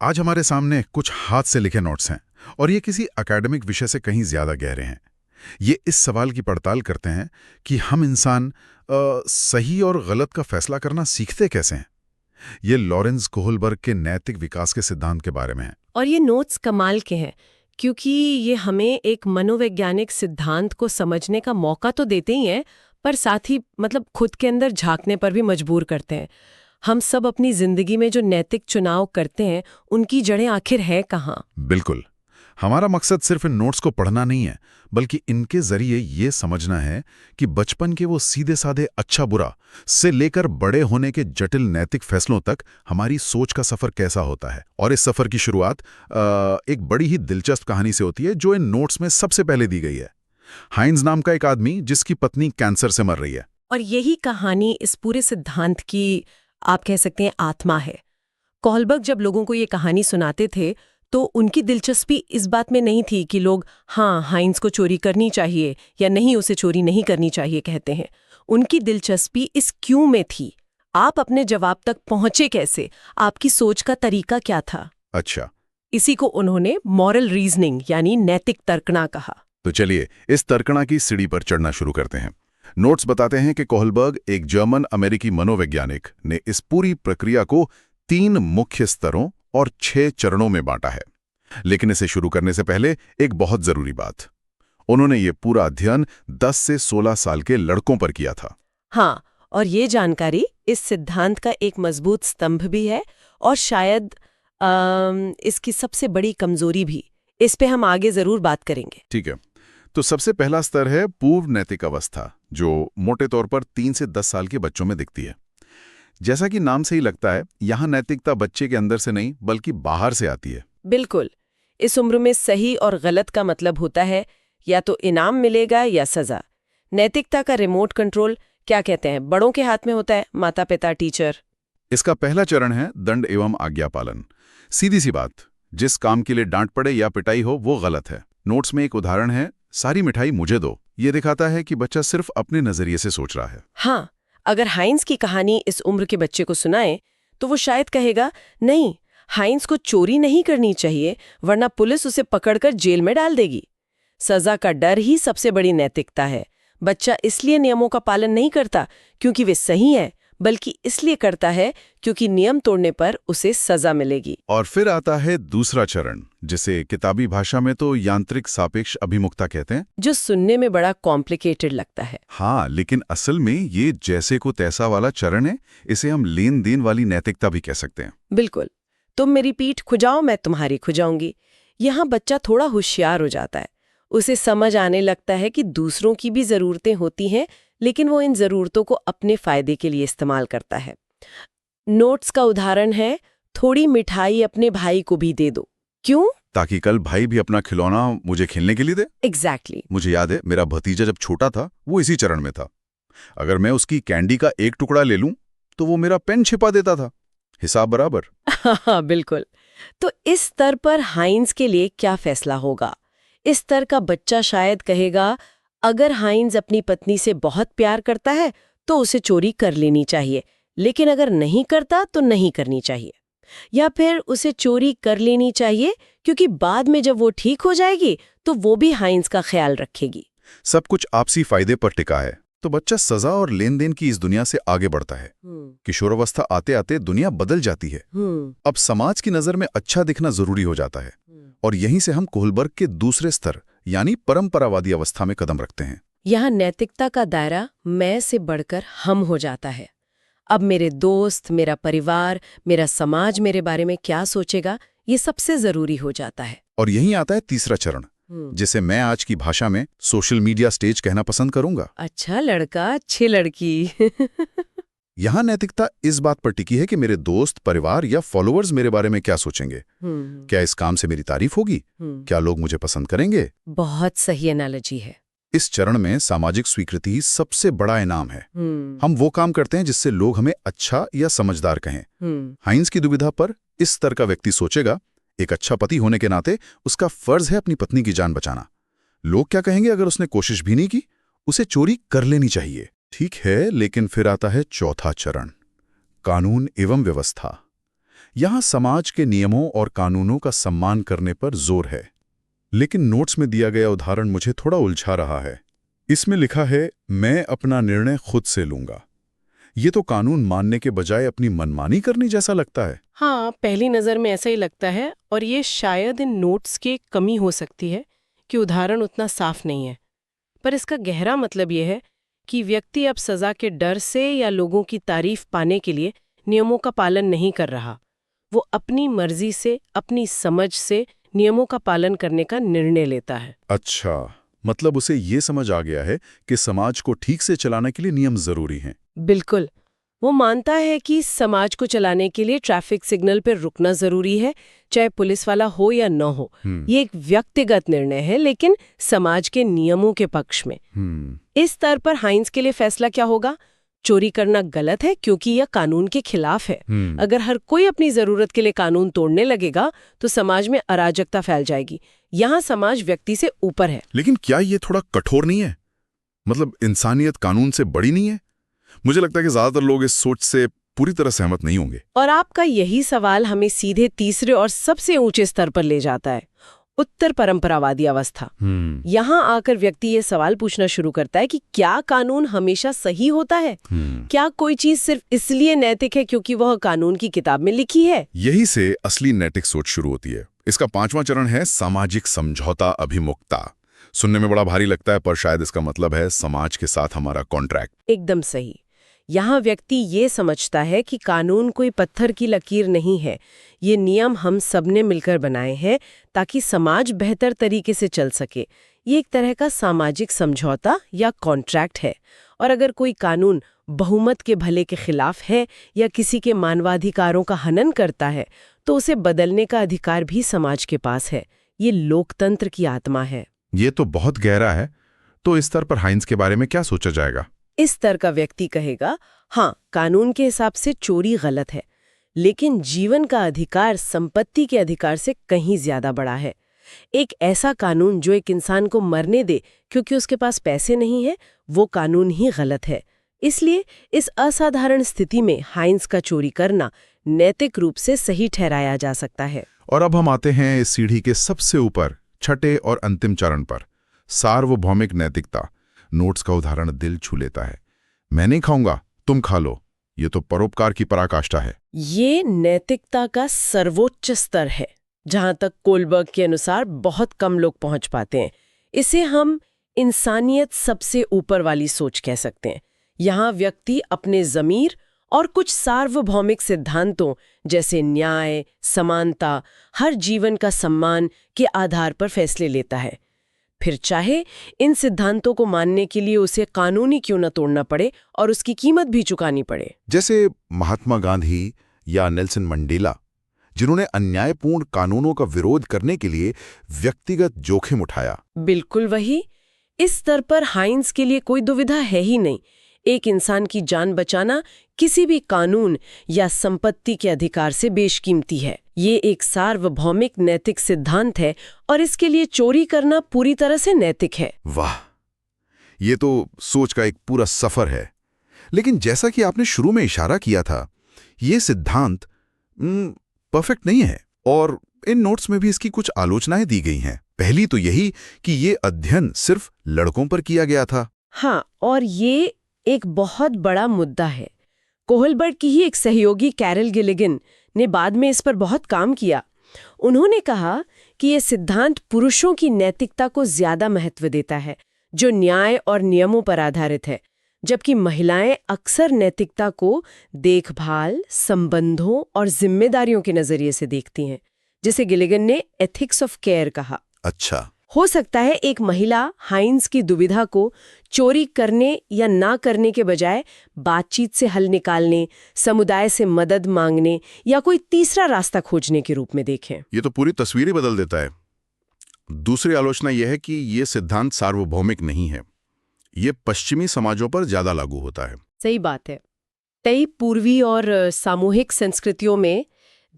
आज हमारे सामने कुछ हाथ से लिखे नोट्स हैं और ये किसी एकेडमिक विषय से कहीं ज्यादा गहरे हैं। ये इस सवाल की पड़ताल करते हैं कि हम इंसान सही और गलत का फैसला करना सीखते कैसे हैं। ये लॉरेंस कोहलबर्ग के नैतिक विकास के सिद्धांत के बारे में है। और ये नोट्स कमाल के हैं क्योंकि ये हमें एक मनोवैज्ञानिक सिद्धांत को समझने का मौका तो देते ही हैं, पर साथ ही खुद के अंदर झांकने पर भी मजबूर करते हैं। हम सब अपनी जिंदगी में जो नैतिक चुनाव करते हैं उनकी जड़ें आखिर है कहाँ। बिल्कुल। हमारा मकसद सिर्फ इन नोट्स को पढ़ना नहीं है, बल्कि इनके जरिए ये समझना है कि बचपन के वो सीधे साधे अच्छा बुरा से लेकर बड़े होने के जटिल नैतिक फैसलों तक हमारी सोच का सफर कैसा होता है। और इस सफर की शुरुआत एक बड़ी ही दिलचस्प कहानी से होती है जो इन नोट्स में सबसे पहले दी गई है। हाइंज नाम का एक आदमी जिसकी पत्नी कैंसर से मर रही है। और यही कहानी इस पूरे सिद्धांत की, आप कह सकते हैं, आत्मा है। कोहलबर्ग जब लोगों को ये कहानी सुनाते थे तो उनकी दिलचस्पी इस बात में नहीं थी कि लोग हाइंस को चोरी करनी चाहिए या नहीं, उसे चोरी नहीं करनी चाहिए कहते हैं। उनकी दिलचस्पी इस क्यों में थी। आप अपने जवाब तक पहुंचे कैसे, आपकी सोच का तरीका क्या था। अच्छा, इसी को उन्होंने मॉरल रीजनिंग यानी नैतिक तर्कना कहा। तो चलिए इस तर्कना की सीढ़ी पर चढ़ना शुरू करते हैं। नोट्स बताते हैं कि कोहलबर्ग, एक जर्मन अमेरिकी मनोवैज्ञानिक, ने इस पूरी प्रक्रिया को 3 मुख्य स्तरों और 6 चरणों में बांटा है। लेकिन इसे शुरू करने से पहले एक बहुत जरूरी बात, उन्होंने ये पूरा अध्ययन 10 से 16 साल के लड़कों पर किया था। हाँ, और ये जानकारी इस सिद्धांत का एक मजबूत स्तंभ भी है और शायद इसकी सबसे बड़ी कमजोरी भी। इस पे हम आगे जरूर बात करेंगे। ठीक है, तो सबसे पहला स्तर है पूर्व नैतिक अवस्था, जो मोटे तौर पर 3 से 10 साल के बच्चों में दिखती है। जैसा कि नाम से ही लगता है, यहाँ नैतिकता बच्चे के अंदर से नहीं बल्कि बाहर से आती है। बिल्कुल। इस उम्र में सही और गलत का मतलब होता है या तो इनाम मिलेगा या सजा। नैतिकता का रिमोट कंट्रोल, क्या कहते हैं, बड़ों के हाथ में होता है, माता पिता, टीचर। इसका पहला चरण है दंड एवं आज्ञा पालन। सीधी सी बात, जिस काम के लिए डांट पड़े या पिटाई हो वो गलत है। नोट्स में एक उदाहरण है, सारी मिठाई मुझे दो। ये दिखाता है कि बच्चा सिर्फ अपने नजरिए से सोच रहा है। हाँ, अगर हाइंस की कहानी इस उम्र के बच्चे को सुनाए तो वो शायद कहेगा, नहीं, हाइंस को चोरी नहीं करनी चाहिए वरना पुलिस उसे पकड़कर जेल में डाल देगी। सजा का डर ही सबसे बड़ी नैतिकता है। बच्चा इसलिए नियमों का पालन नहीं करता क्योंकि वे सही हैं, बल्कि इसलिए करता है क्योंकि नियम तोड़ने पर उसे सजा मिलेगी। और फिर आता है दूसरा चरण, जिसे किताबी भाषा में तो यांत्रिक सापेक्ष अभिमुखता कहते हैं, जो सुनने में बड़ा कॉम्प्लिकेटेड लगता है। हाँ, लेकिन असल में ये जैसे को तैसा वाला चरण है। इसे हम लेन देन वाली नैतिकता भी कह सकते हैं। बिल्कुल। तुम मेरी पीठ खुजाओ, मैं तुम्हारी खुजाऊंगी। यहाँ बच्चा थोड़ा होशियार हो जाता है। उसे समझ आने लगता है कि दूसरों की भी जरूरतें होती हैं, लेकिन वो इन जरूरतों को अपने फायदे के लिए इस्तेमाल करता है। नोट्स का उदाहरण है, थोड़ी मिठाई अपने भाई को भी दे दो। क्यों? ताकि कल भाई भी अपना खिलौना मुझे खेलने के लिए दे। एग्जैक्टली। मुझे याद है, मेरा भतीजा जब छोटा था वो इसी चरण में था। अगर मैं उसकी कैंडी का एक टुकड़ा ले लूं तो वो मेरा पेन छिपा देता था। हिसाब बराबर। हाँ, बिल्कुल। तो इस स्तर पर हाइंस के लिए क्या फैसला होगा? इस स्तर का बच्चा शायद कहेगा, अगर हाइंस अपनी पत्नी से बहुत प्यार करता है तो उसे चोरी कर लेनी चाहिए, लेकिन अगर नहीं करता तो नहीं करनी चाहिए। या फिर उसे चोरी कर लेनी चाहिए क्योंकि बाद में जब वो ठीक हो जाएगी तो वो भी हाइंस का ख्याल रखेगी। सब कुछ आपसी फायदे पर टिका है। तो बच्चा सजा और लेन देन की इस दुनिया से आगे बढ़ता है। किशोरावस्था आते आते दुनिया बदल जाती है। अब समाज की नजर में अच्छा दिखना जरूरी हो जाता है। और यहीं से हम कोहलबर्ग के दूसरे स्तर यानी परंपरावादी अवस्था में कदम रखते हैं। यहाँ नैतिकता का दायरा मैं से बढ़कर हम हो जाता है। अब मेरे दोस्त, मेरा परिवार, मेरा समाज मेरे बारे में क्या सोचेगा, ये सबसे जरूरी हो जाता है। और यहीं आता है तीसरा चरण, जिसे मैं आज की भाषा में सोशल मीडिया स्टेज कहना पसंद करूंगा। अच्छा लड़का, अच्छी लड़की। यहाँ नैतिकता इस बात पर टिकी है कि मेरे दोस्त, परिवार या फॉलोअर्स मेरे बारे में क्या सोचेंगे। क्या इस काम से मेरी तारीफ होगी? क्या लोग मुझे पसंद करेंगे? बहुत सही एनालॉजी है। इस चरण में सामाजिक स्वीकृति ही सबसे बड़ा इनाम है। हम वो काम करते हैं जिससे लोग हमें अच्छा या समझदार कहें। हाइंस की दुविधा पर इस स्तर का व्यक्ति सोचेगा, एक अच्छा पति होने के नाते उसका फर्ज है अपनी पत्नी की जान बचाना। लोग क्या कहेंगे अगर उसने कोशिश भी नहीं की? उसे चोरी कर लेनी चाहिए। ठीक है, लेकिन फिर आता है चौथा चरण, कानून एवं व्यवस्था। यहाँ समाज के नियमों और कानूनों का सम्मान करने पर जोर है। लेकिन नोट्स में दिया गया उदाहरण मुझे थोड़ा उलझा रहा है। इसमें लिखा है, मैं अपना निर्णय खुद से लूंगा। ये तो कानून मानने के बजाय अपनी मनमानी करनी जैसा लगता है। हाँ, पहली नज़र में ऐसा ही लगता है और ये शायद इन नोट्स की कमी हो सकती है कि उदाहरण उतना साफ नहीं है। पर इसका गहरा मतलब ये है कि व्यक्ति अब सज़ा के डर से या लोगों की तारीफ पाने के लिए नियमों का पालन नहीं कर रहा। वो अपनी मर्जी से, अपनी समझ से नियमों का पालन करने का निर्णय लेता है। अच्छा, मतलब उसे ये समझ आ गया है कि समाज को ठीक से चलाने के लिए नियम जरूरी हैं। बिल्कुल। वो मानता है कि समाज को चलाने के लिए ट्रैफिक सिग्नल पर रुकना जरूरी है, चाहे पुलिस वाला हो या न हो। ये एक व्यक्तिगत निर्णय है, लेकिन समाज के नियमों के पक्ष में। इस स्तर पर हाइंस के लिए फैसला क्या होगा? चोरी करना गलत है क्योंकि यह कानून के खिलाफ है। अगर हर कोई अपनी जरूरत के लिए कानून तोड़ने लगेगा तो समाज में अराजकता फैल जाएगी। यहाँ समाज व्यक्ति से ऊपर है। लेकिन क्या ये थोड़ा कठोर नहीं है? मतलब इंसानियत कानून से बड़ी नहीं है? मुझे लगता है कि ज्यादातर लोग इस सोच से पूरी तरह सहमत नहीं होंगे। और आपका यही सवाल हमें सीधे तीसरे और सबसे ऊंचे स्तर पर ले जाता है, उत्तर परंपरावादी अवस्था। यहाँ आकर व्यक्ति ये सवाल पूछना शुरू करता है कि क्या कानून हमेशा सही होता है? क्या कोई चीज सिर्फ इसलिए नैतिक है क्योंकि वह कानून की किताब में लिखी है? यही से असली नैतिक सोच शुरू होती है। इसका 5वां चरण है सामाजिक समझौता अभिमुखता। सुनने में बड़ा भारी लगता है, पर शायद इसका मतलब है समाज के साथ हमारा कॉन्ट्रैक्ट। एकदम सही। यहाँ व्यक्ति ये समझता है कि कानून कोई पत्थर की लकीर नहीं है। ये नियम हम सबने मिलकर बनाए हैं ताकि समाज बेहतर तरीके से चल सके। ये एक तरह का सामाजिक समझौता या कॉन्ट्रैक्ट है। और अगर कोई कानून बहुमत के भले के खिलाफ है या किसी के मानवाधिकारों का हनन करता है, तो उसे बदलने का अधिकार भी समाज के पास है। ये लोकतंत्र की आत्मा है। ये तो बहुत गहरा है। तो इस स्तर पर हाइंस के बारे में क्या सोचा जाएगा? इस स्तर का व्यक्ति कहेगा, हाँ, कानून के हिसाब से चोरी गलत है, लेकिन जीवन का अधिकार संपत्ति के अधिकार से कहीं ज्यादा बड़ा है। एक ऐसा कानून जो एक इंसान को मरने दे क्योंकि उसके पास पैसे नहीं है, वो कानून ही गलत है। इसलिए इस असाधारण स्थिति में हाइंस का चोरी करना नैतिक रूप से सही ठहराया जा सकता है। और अब हम आते हैं इस सीढ़ी के सबसे ऊपर, छठे और अंतिम चरण पर, सार्वभौमिक नैतिकता। नोट्स का उदाहरण दिल छू लेता है। मैं नहीं खाऊंगा, तुम खा लो। ये तो परोपकार की पराकाष्ठा है। ये नैतिकता का सर्वोच्च स्तर है, जहां तक कोलबर्ग के अनुसार बहुत कम लोग पहुंच पाते हैं। इसे हम इंसानियत सबसे ऊपर वाली सोच कह सकते हैं। यहाँ व्यक्ति अपने ज़मीर और कुछ सार्वभौमिक सिद्धांतों जैसे न्याय, समानता, हर जीवन का सम्मान के आधार पर फैसले लेता है। फिर चाहे इन सिद्धांतों को मानने के लिए उसे कानूनी क्यों न तोड़ना पड़े और उसकी कीमत भी चुकानी पड़े। जैसे महात्मा गांधी या नेल्सन मंडेला, जिन्होंने अन्यायपूर्ण कानूनों का विरोध करने के लिए व्यक्तिगत जोखिम उठाया। बिल्कुल वही। इस स्तर पर हाइंस के लिए कोई दुविधा है ही नहीं। एक इंसान की जान बचाना किसी भी कानून या संपत्ति के अधिकार से बेशकीमती है। ये एक सार्वभौमिक नैतिक सिद्धांत है और इसके लिए चोरी करना पूरी तरह से नैतिक है। वाह, ये तो सोच का एक पूरा सफर है। लेकिन जैसा कि आपने शुरू में इशारा किया था, ये सिद्धांत परफेक्ट नहीं है और इन नोट्स में भी इसकी कुछ आलोचनाएं दी गई हैं। पहली तो यही कि ये अध्ययन सिर्फ लड़कों पर किया गया था। हाँ, और ये एक बहुत बड़ा मुद्दा है। कोहलबर्ग की ही एक सहयोगी कैरल गिलिगन ने बाद में इस पर बहुत काम किया। उन्होंने कहा कि ये सिद्धांत पुरुषों की नैतिकता को ज्यादा महत्व देता है, जो न्याय और नियमों पर आधारित है, जबकि महिलाएं अक्सर नैतिकता को देखभाल, संबंधों और जिम्मेदारियों के नजरिए से देखती हैं, जिसे गिलिगन ने एथिक्स ऑफ केयर कहा। अच्छा, हो सकता है एक महिला हाइंस की दुविधा को चोरी करने या ना करने के बजाय बातचीत से हल निकालने, समुदाय से मदद मांगने या कोई तीसरा रास्ता खोजने के रूप में देखें। ये तो पूरी तस्वीर ही बदल देता है। दूसरी आलोचना यह है कि ये सिद्धांत सार्वभौमिक नहीं है। ये पश्चिमी समाजों पर ज्यादा लागू होता है। सही बात है। कई पूर्वी और सामूहिक संस्कृतियों में,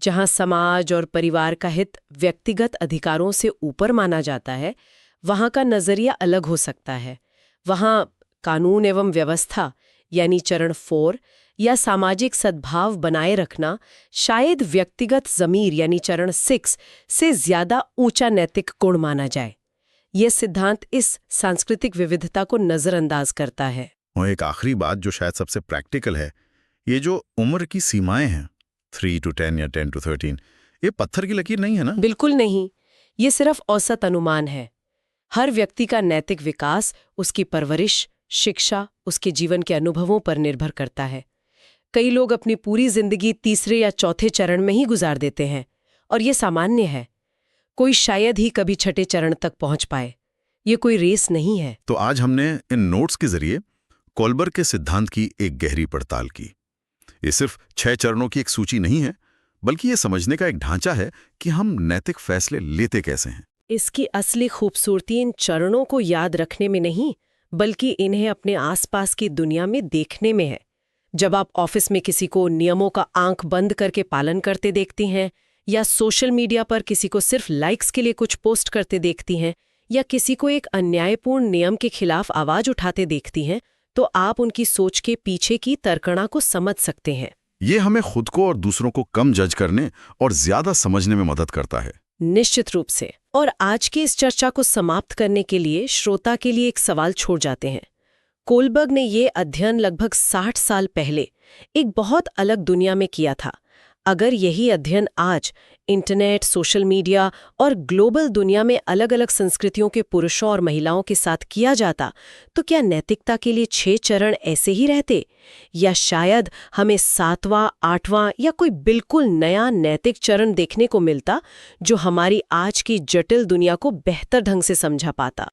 जहां समाज और परिवार का हित व्यक्तिगत अधिकारों से ऊपर माना जाता है, वहां का नजरिया अलग हो सकता है। वहां कानून एवं व्यवस्था यानी चरण 4 या सामाजिक सद्भाव बनाए रखना शायद व्यक्तिगत ज़मीर यानी चरण 6 से ज्यादा ऊंचा नैतिक गुण माना जाए। यह सिद्धांत इस सांस्कृतिक विविधता को नजरअंदाज करता है। और एक आखिरी बात जो शायद सबसे प्रैक्टिकल है, ये जो उम्र की सीमाएं हैं 3 to 10 या 10 to 13, ये पत्थर की लकीर नहीं है ना? बिल्कुल नहीं, ये सिर्फ औसत अनुमान है। हर व्यक्ति का नैतिक विकास उसकी परवरिश, शिक्षा, उसके जीवन के अनुभवों पर निर्भर करता है। कई लोग अपनी पूरी जिंदगी तीसरे या चौथे चरण में ही गुजार देते हैं और ये सामान्य है। कोई शायद ही कभी छठे चरण तक पहुंच पाए। ये कोई रेस नहीं है। तो आज हमने इन नोट्स के जरिए कोलबर्ग के सिद्धांत की एक गहरी पड़ताल की। ये सिर्फ 6 चरणों की एक सूची नहीं है, बल्कि ये समझने का एक ढांचा है कि हम नैतिक फैसले लेते कैसे हैं। इसकी असली खूबसूरती इन चरणों को याद रखने में नहीं, बल्कि इन्हें अपने आसपास की दुनिया में देखने में है। जब आप ऑफिस में किसी को नियमों का आंख बंद करके पालन करते देखती हैं, या सोशल मीडिया पर किसी को सिर्फ लाइक्स के लिए कुछ पोस्ट करते देखती हैं, या किसी को एक अन्यायपूर्ण नियम के खिलाफ आवाज उठाते देखती हैं, तो आप उनकी सोच के पीछे की तर्कणा को समझ सकते हैं। ये हमें खुद को और दूसरों को कम जज करने और ज्यादा समझने में मदद करता है। निश्चित रूप से। और आज की इस चर्चा को समाप्त करने के लिए श्रोता के लिए एक सवाल छोड़ जाते हैं। कोलबर्ग ने ये अध्ययन लगभग 60 साल पहले एक बहुत अलग दुनिया में किया था। अगर यही अध्ययन आज इंटरनेट, सोशल मीडिया और ग्लोबल दुनिया में अलग अलग संस्कृतियों के पुरुषों और महिलाओं के साथ किया जाता, तो क्या नैतिकता के लिए 6 चरण ऐसे ही रहते, या शायद हमें 7वां, 8वां या कोई बिल्कुल नया नैतिक चरण देखने को मिलता जो हमारी आज की जटिल दुनिया को बेहतर ढंग से समझा पाता?